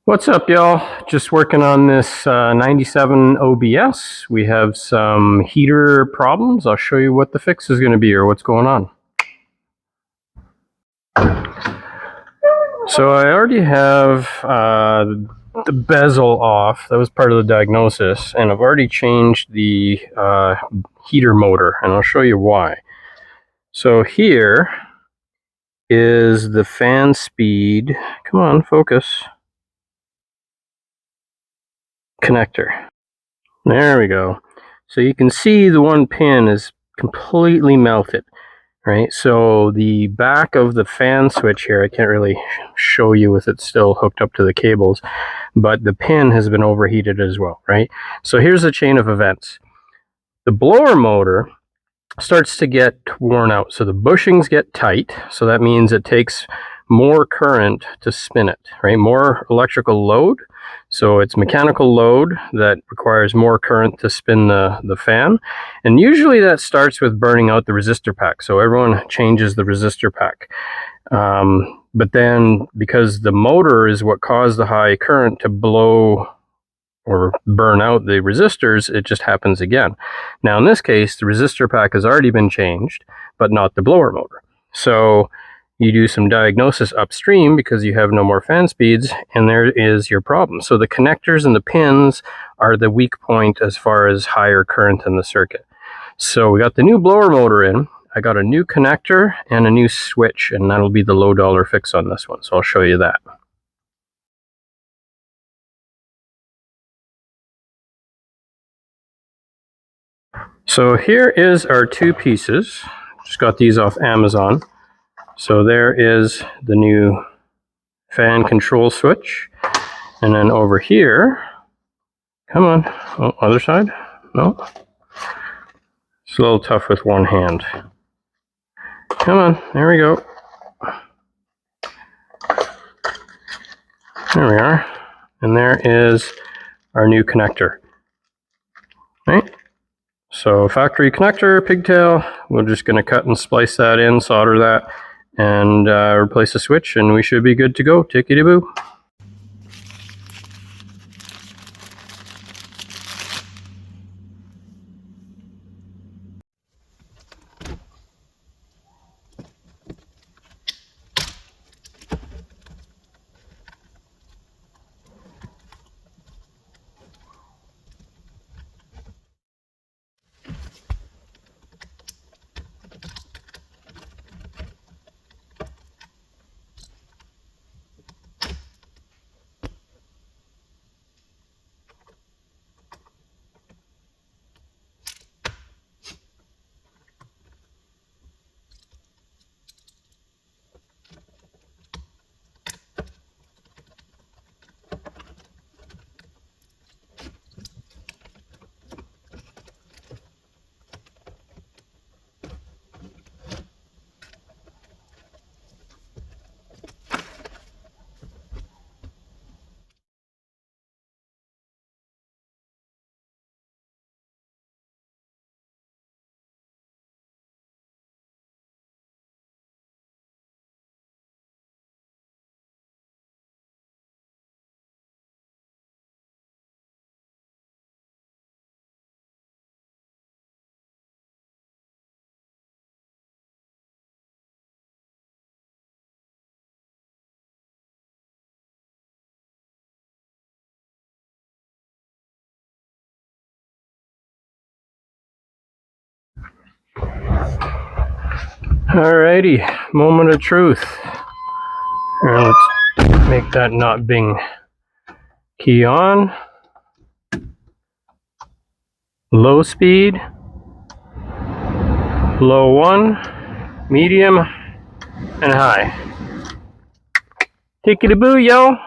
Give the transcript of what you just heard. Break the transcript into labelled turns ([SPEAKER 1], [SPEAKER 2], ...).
[SPEAKER 1] What's up, y'all? Just working on this 97 OBS. We have some heater problems. I'll show you what the fix is going to be or what's going on. So I already have the bezel off. That was part of the diagnosis, and I've already changed the heater motor, and I'll show you why. So here is the fan speed. Come on, focus. Connector. There we go. So you can see the one pin is completely melted, right? So the back of the fan switch here, I can't really show you with it still hooked up to the cables, but the pin has been overheated as well, right? So here's a chain of events. The blower motor starts to get worn out. So the bushings get tight. So that means it takes more current to spin it, right? More electrical load. So it's mechanical load that requires more current to spin the fan. And usually that starts with burning out the resistor pack. So everyone changes the resistor pack. But then because the motor is what caused the high current to blow or burn out the resistors, it just happens again. Now in this case, the resistor pack has already been changed, but not the blower motor. So you do some diagnosis upstream because you have no more fan speeds, and there is your problem. So the connectors and the pins are the weak point as far as higher current in the circuit. So we got the new blower motor in. I got a new connector and a new switch, and that'll be the low dollar fix on this one. So I'll show you that. So here is our two pieces. Just got these off Amazon. So there is the new fan control switch. And then over here, come on, oh, other side? No? It's a little tough with one hand. Come on, there we go. There we are. And there is our new connector. Right? So factory connector, pigtail, we're just going to cut and splice that in, solder that, and replace the switch, and we should be good to go. TicketyBoo. Alrighty, moment of truth. Now let's make that not Bing key on. Low speed, low 1, medium, and high. TicketyBoo Y'all.